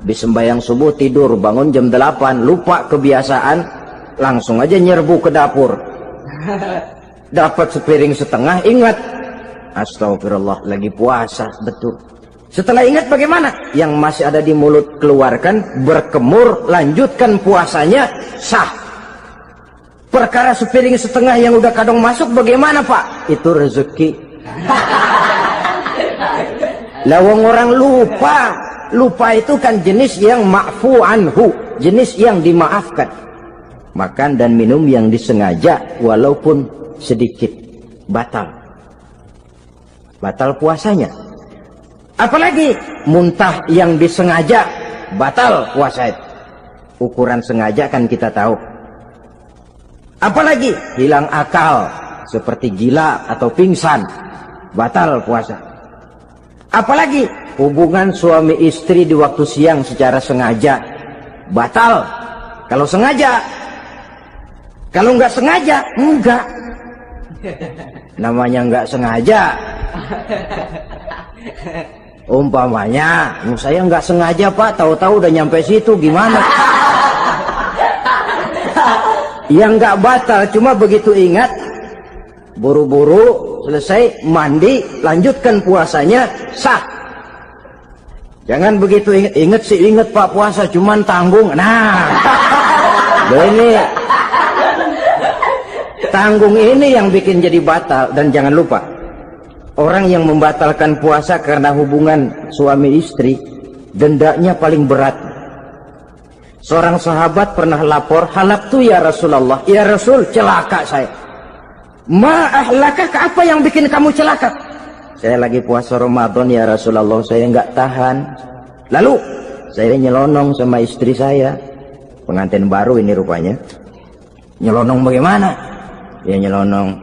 habis sembahyang subuh tidur, bangun jam 8, lupa kebiasaan, langsung aja nyerbu ke dapur. Dapat sepiring setengah, ingat, astagfirullah lagi puasa, betul. Setelah ingat bagaimana? Yang masih ada di mulut keluarkan, berkemur, lanjutkan puasanya, sah. Perkara sepiring setengah yang udah kadang masuk bagaimana Pak? Itu rezeki. Lawang orang lupa. Lupa itu kan jenis yang ma'fu anhu, jenis yang dimaafkan. Makan dan minum yang disengaja walaupun sedikit, batal. Batal puasanya. Apalagi muntah yang disengaja, batal puasa itu. Ukuran sengaja kan kita tahu. Apalagi hilang akal, seperti gila atau pingsan, batal puasa. Apalagi hubungan suami istri di waktu siang secara sengaja, batal. Kalau sengaja. Kalau nggak sengaja, enggak. Namanya nggak sengaja. Umpamanya, saya nggak sengaja Pak, tahu-tahu udah nyampe situ, gimana? Yang nggak batal, cuma begitu ingat, buru-buru selesai mandi, lanjutkan puasanya, sah. Jangan begitu ingat sih, ingat Pak puasa, cuman tanggung. Nah, ini tanggung ini yang bikin jadi batal. Dan jangan lupa, orang yang membatalkan puasa karena hubungan suami istri, dendanya paling berat. Seorang sahabat pernah lapor, halaktu ya Rasulullah, ya Rasul, celaka saya. Ma ahlakah, apa yang bikin kamu celaka? Saya lagi puasa Ramadan ya Rasulullah, saya nggak tahan. Lalu saya nyelonong sama istri saya, pengantin baru ini rupanya. Nyelonong bagaimana? Ya nyelonong.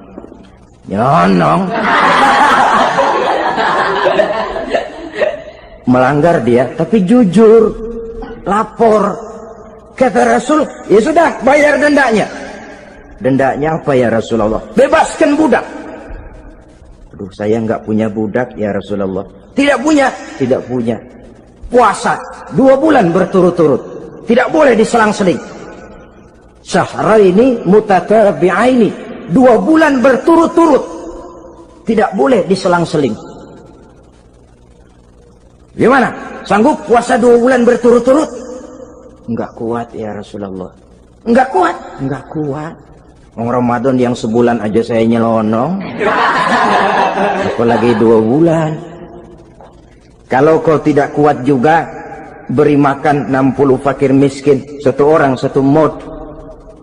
Melanggar dia, tapi jujur, lapor. Kata Rasul, ya sudah, bayar dendanya. Dendanya apa ya Rasulullah? Bebaskan budak. Aduh, saya nggak punya budak ya Rasulullah. Tidak punya? Tidak punya. Puasa 2 bulan berturut-turut, tidak boleh diselang-seling. Syahraini mutatabi'aini, 2 bulan berturut-turut, tidak boleh diselang-seling. Gimana? Sanggup puasa 2 bulan berturut-turut? Enggak kuat ya Rasulullah. Enggak kuat? Enggak kuat. Ramadan yang sebulan aja saya nyelonong, apalagi 2 bulan. Kalau kau tidak kuat juga, beri makan 60 fakir miskin, 1 orang 1 mod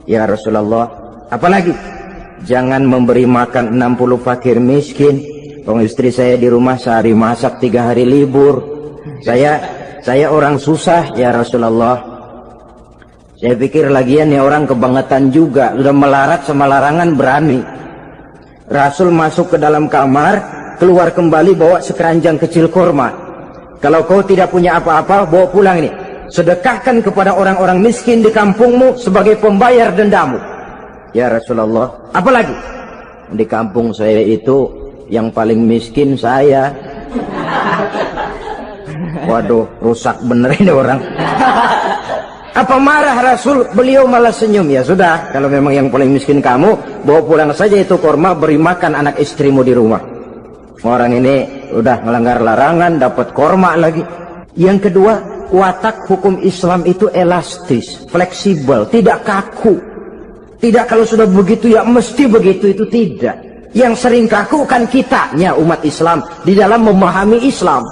ya Rasulullah. Apalagi jangan memberi makan 60 fakir miskin. Istri saya di rumah sehari masak, 3 hari libur. Saya orang susah ya Rasulullah. Saya pikir lagian ya orang kebangetan juga, sudah melarat sama larangan berani. Rasul masuk ke dalam kamar, keluar kembali bawa sekeranjang kecil kurma. Kalau kau tidak punya apa-apa, bawa pulang ini. Sedekahkan kepada orang-orang miskin di kampungmu sebagai pembayar dendamu. Ya Rasulullah, apalagi? Di kampung saya itu yang paling miskin saya. Waduh, rusak bener ini orang. Apa marah Rasul? Beliau malah senyum. Ya sudah, kalau memang yang paling miskin kamu, bawa pulang saja itu kurma, beri makan anak istrimu di rumah. Orang ini udah melanggar larangan, dapat kurma lagi. Yang kedua, watak hukum Islam itu elastis, fleksibel, tidak kaku. Tidak kalau sudah begitu ya mesti begitu, itu tidak. Yang sering kaku kan kitanya umat Islam di dalam memahami Islam.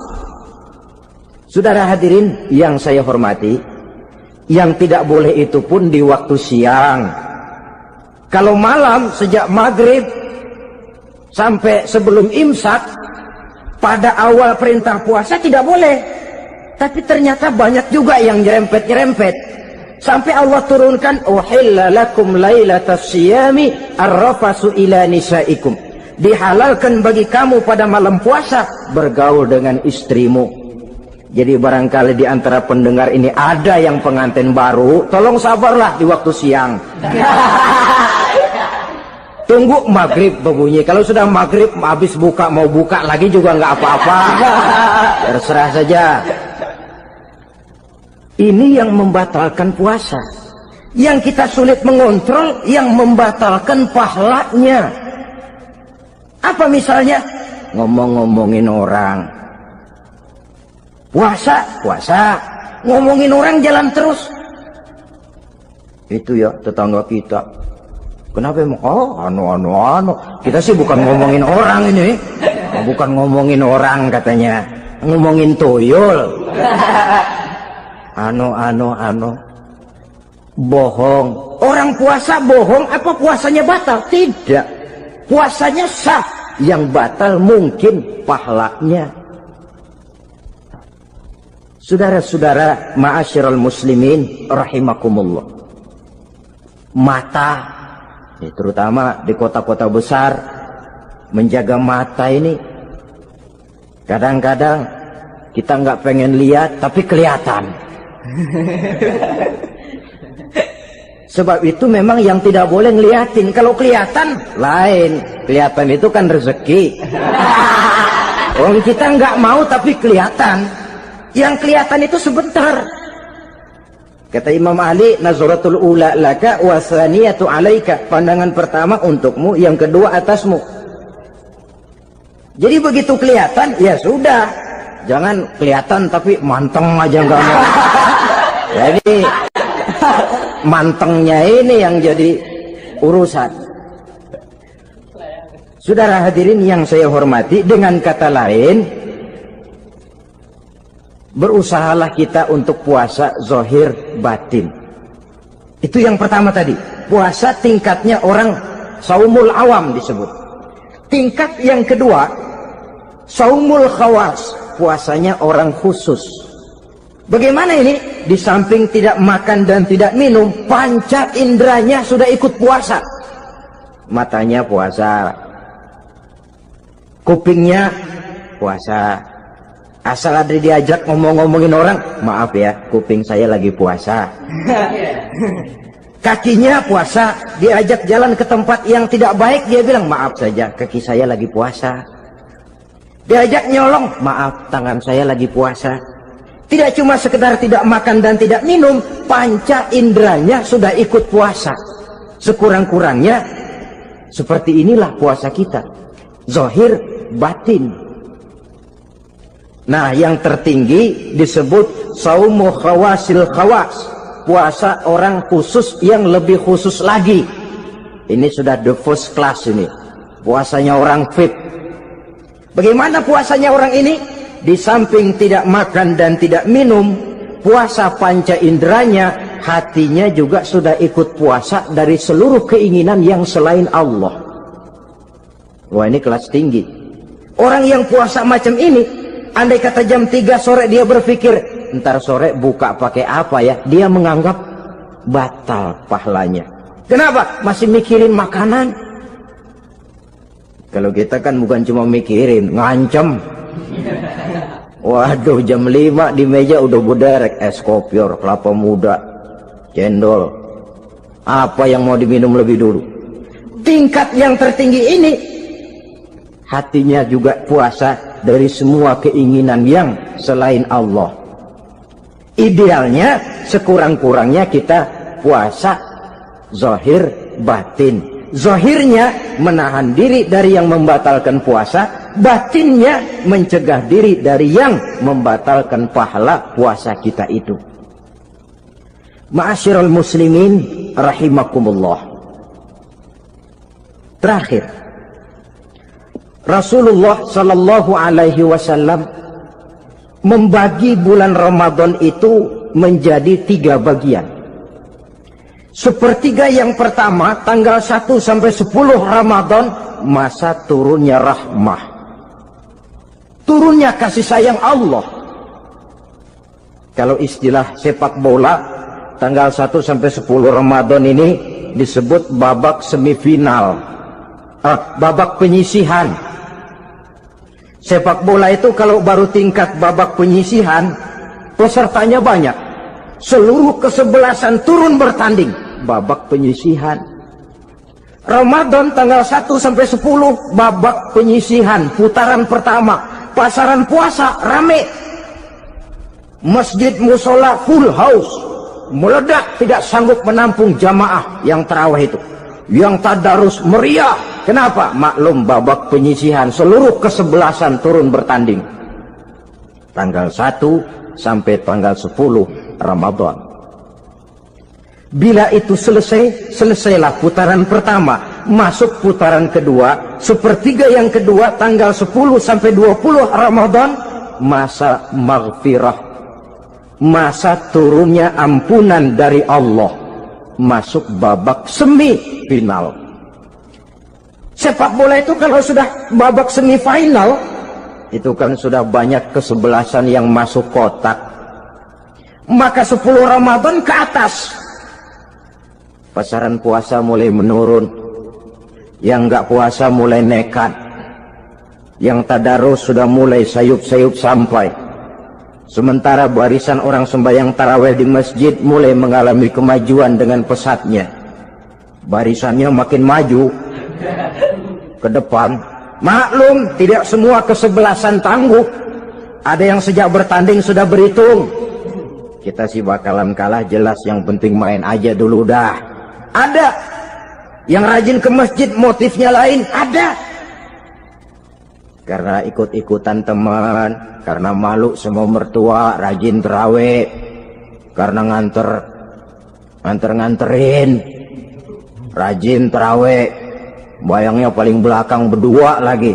Saudara hadirin yang saya hormati, yang tidak boleh itu pun di waktu siang. Kalau malam sejak maghrib sampai sebelum imsak, pada awal perintah puasa tidak boleh. Tapi ternyata banyak juga yang nyerempet-nyerempet. Sampai Allah turunkan, uhilla lakum lailatas siyami arrafasu ila nisaikum. Dihalalkan bagi kamu pada malam puasa bergaul dengan istrimu. Jadi barangkali di antara pendengar ini ada yang pengantin baru, tolong sabarlah di waktu siang. Tunggu maghrib berbunyi. Kalau sudah maghrib habis buka, mau buka lagi juga nggak apa-apa. Terserah saja. Ini yang membatalkan puasa. Yang kita sulit mengontrol, yang membatalkan pahalanya. Apa misalnya? Ngomong-ngomongin orang. puasa, ngomongin orang jalan terus. Itu ya tetangga kita. Kenapa emang? Oh, anu. Kita sih bukan ngomongin orang ini. Bukan ngomongin orang katanya. Ngomongin tuyul. Anu. Bohong. Orang puasa bohong apa puasanya batal? Tidak. Puasanya sah. Yang batal mungkin pahalanya. Saudara-saudara ma'asyiral muslimin rahimakumullah. Mata, terutama di kota-kota besar, menjaga mata ini kadang-kadang kita nggak pengen lihat tapi kelihatan. Sebab itu memang yang tidak boleh ngeliatin. Kalau kelihatan lain, kelihatan itu kan rezeki. Orang kita nggak mau tapi kelihatan. Yang kelihatan itu sebentar. Kata Imam Ali, nazaratul ula laka wa tsaniyatu alaika. Pandangan pertama untukmu, yang kedua atasmu. Jadi begitu kelihatan, ya sudah. Jangan kelihatan tapi manteng aja enggak mau. Jadi mantengnya ini yang jadi urusan. Saudara hadirin yang saya hormati, dengan kata lain, berusahalah kita untuk puasa zahir batin. Itu yang pertama tadi. Puasa tingkatnya orang saumul awam disebut. Tingkat yang kedua, saumul khawas. Puasanya orang khusus. Bagaimana ini? Di samping tidak makan dan tidak minum, panca inderanya sudah ikut puasa. Matanya puasa, kupingnya puasa. Asal ada diajak ngomong-ngomongin orang, maaf ya, kuping saya lagi puasa. Kakinya puasa, diajak jalan ke tempat yang tidak baik, dia bilang, maaf saja, kaki saya lagi puasa. Diajak nyolong, maaf, tangan saya lagi puasa. Tidak cuma sekedar tidak makan dan tidak minum, panca inderanya sudah ikut puasa. Sekurang-kurangnya, seperti inilah puasa kita. Zahir, batin. Nah, yang tertinggi disebut saumu khawasil khawas. Puasa orang khusus yang lebih khusus lagi. Ini sudah the first class ini. Puasanya orang fit. Bagaimana puasanya orang ini? Di samping tidak makan dan tidak minum, puasa panca inderanya, hatinya juga sudah ikut puasa dari seluruh keinginan yang selain Allah. Wah, ini kelas tinggi. Orang yang puasa macam ini, andai kata jam 3 sore dia berpikir, ntar sore buka pakai apa ya? Dia menganggap batal pahalanya. Kenapa? Masih mikirin makanan. Kalau kita kan bukan cuma mikirin, ngancem. Waduh, jam 5 di meja udah berderek es kopior, kelapa muda, cendol. Apa yang mau diminum lebih dulu? Tingkat yang tertinggi ini, hatinya juga puasa dari semua keinginan yang selain Allah. Idealnya sekurang-kurangnya kita puasa zahir batin. Zahirnya menahan diri dari yang membatalkan puasa, batinnya mencegah diri dari yang membatalkan pahala puasa kita itu. Ma'asyiral muslimin rahimakumullah. Terakhir, Rasulullah sallallahu alaihi wasallam membagi bulan Ramadan itu menjadi 3 bagian. Sepertiga yang pertama, tanggal 1 sampai 10 Ramadan, masa turunnya rahmah, turunnya kasih sayang Allah. Kalau istilah sepak bola, tanggal 1 sampai 10 Ramadan ini disebut babak semifinal, babak penyisihan. Sepak bola itu kalau baru tingkat babak penyisihan, pesertanya banyak. Seluruh kesebelasan turun bertanding, babak penyisihan. Ramadan tanggal 1 sampai 10, babak penyisihan, putaran pertama. Pasaran puasa rame. Masjid musola full house. Meledak, tidak sanggup menampung jamaah yang tarawih itu. Yang tadarus meriah. Kenapa? Maklum babak penyisihan, seluruh kesebelasan turun bertanding. tanggal 1 sampai tanggal 10 Ramadan. Bila itu selesai, selesailah putaran pertama, masuk putaran kedua, sepertiga yang kedua tanggal 10 sampai 20 Ramadan, masa maghfirah, masa turunnya ampunan dari Allah, masuk babak semifinal. Sepak bola itu kalau sudah babak semifinal, itu kan sudah banyak kesebelasan yang masuk kotak. Maka 10 Ramadan ke atas, pasaran puasa mulai menurun. Yang enggak puasa mulai nekat. Yang tadarus sudah mulai sayup-sayup sampai. Sementara barisan orang sembahyang tarawih di masjid mulai mengalami kemajuan dengan pesatnya. Barisannya makin maju ke depan. Maklum, tidak semua kesebelasan tangguh. Ada yang sejak bertanding sudah berhitung. Kita sih bakalan kalah jelas, yang penting main aja dulu dah. Ada yang rajin ke masjid, motifnya lain, ada. Karena ikut-ikutan teman, karena malu sama mertua, rajin terawih, karena nganterin, rajin terawih, bayangnya paling belakang berdua lagi.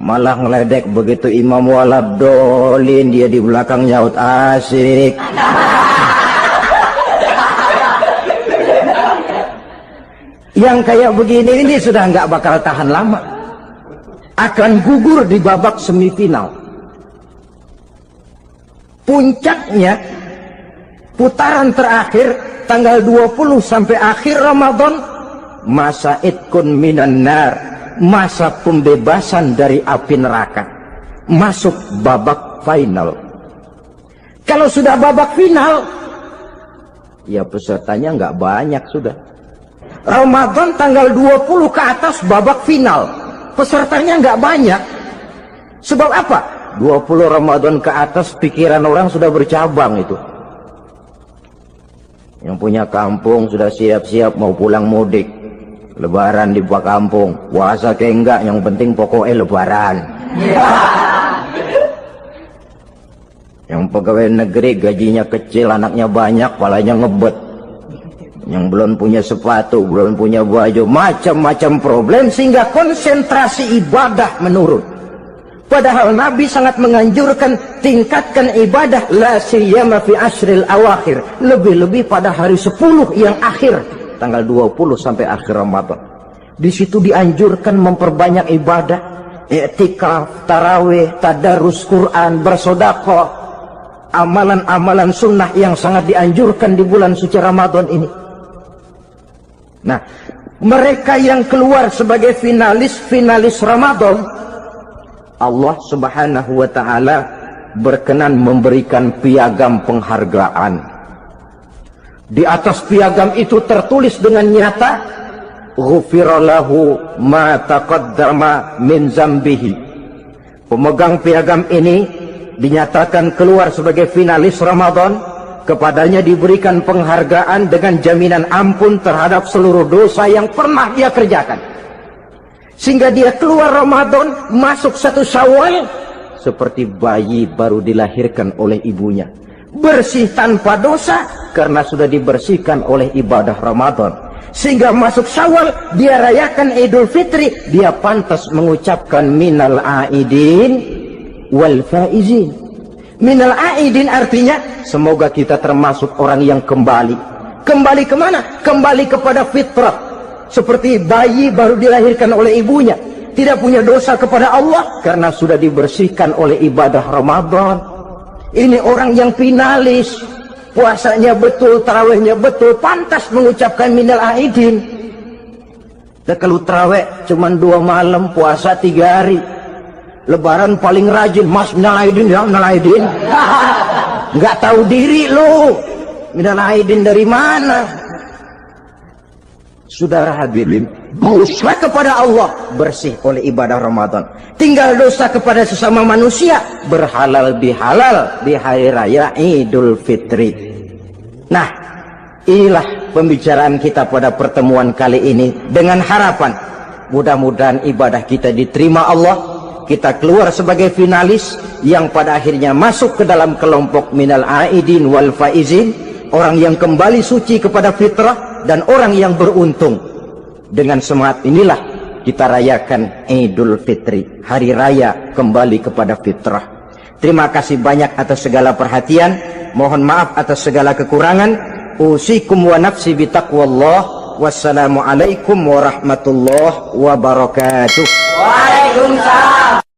Malah ngeledek begitu imam walabdolin, dia di belakang nyaut asik. Yang kayak begini ini sudah nggak bakal tahan lama, akan gugur di babak semifinal. Puncaknya putaran terakhir tanggal 20 sampai akhir Ramadan, masa itkun minan nar, masa pembebasan dari api neraka, masuk babak final. Kalau sudah babak final, ya pesertanya nggak banyak sudah. Ramadan tanggal 20 ke atas babak final, pesertanya nggak banyak. Sebab apa? 20 Ramadan ke atas pikiran orang sudah bercabang itu. Yang punya kampung sudah siap-siap mau pulang mudik, lebaran di buah kampung, puasa kayak enggak, yang penting pokoknya lebaran. Yang pegawai negeri gajinya kecil, anaknya banyak, palanya ngebet. Yang belum punya sepatu, belum punya baju, macam-macam problem, sehingga konsentrasi ibadah menurun. Padahal Nabi sangat menganjurkan tingkatkan ibadah, la siyama fi ashril awakhir, lebih-lebih pada hari 10 yang akhir, tanggal 20 sampai akhir Ramadan. Di situ dianjurkan memperbanyak ibadah, i'tikaf, tarawih, tadarus Quran, bersedekah, amalan-amalan sunnah yang sangat dianjurkan di bulan suci Ramadan ini. Nah, mereka yang keluar sebagai finalis Ramadan, Allah Subhanahu wa ta'ala berkenan memberikan piagam penghargaan. Di atas piagam itu tertulis dengan nyata, ghufira lahu ma taqaddama min zambihi. Pemegang piagam ini dinyatakan keluar sebagai finalis Ramadan, kepadanya diberikan penghargaan dengan jaminan ampun terhadap seluruh dosa yang pernah dia kerjakan. Sehingga dia keluar Ramadan, masuk 1 Syawal seperti bayi baru dilahirkan oleh ibunya, bersih tanpa dosa karena sudah dibersihkan oleh ibadah Ramadan. Sehingga masuk Syawal, dia rayakan Idul Fitri, dia pantas mengucapkan minal aidin wal faizin. Minal aidin artinya semoga kita termasuk orang yang kembali. Kembali kemana? Kembali kepada fitrah, seperti bayi baru dilahirkan oleh ibunya, tidak punya dosa kepada Allah karena sudah dibersihkan oleh ibadah Ramadan. Ini orang yang finalis, puasanya betul, tarawihnya betul, pantas mengucapkan minal aidin. Dan kalau tarawih cuma 2 malam, puasa 3 hari, lebaran paling rajin, mas minal aidin ya, minal aidin. Nggak tahu diri lu, minal aidin dari mana? Saudara hadirin, dosa kepada Allah bersih oleh ibadah Ramadan. Tinggal dosa kepada sesama manusia, berhalal bihalal di hari raya Idul Fitri. Nah, inilah pembicaraan kita pada pertemuan kali ini, dengan harapan mudah-mudahan ibadah kita diterima Allah, kita keluar sebagai finalis yang pada akhirnya masuk ke dalam kelompok minal aidin wal faizin, orang yang kembali suci kepada fitrah dan orang yang beruntung. Dengan semangat inilah kita rayakan Idul Fitri, hari raya kembali kepada fitrah. Terima kasih banyak atas segala perhatian, mohon maaf atas segala kekurangan. Usikum wa nafsi bitaqwallah. Wassalamualaikum warahmatullahi wabarakatuh. Waalaikumsalam.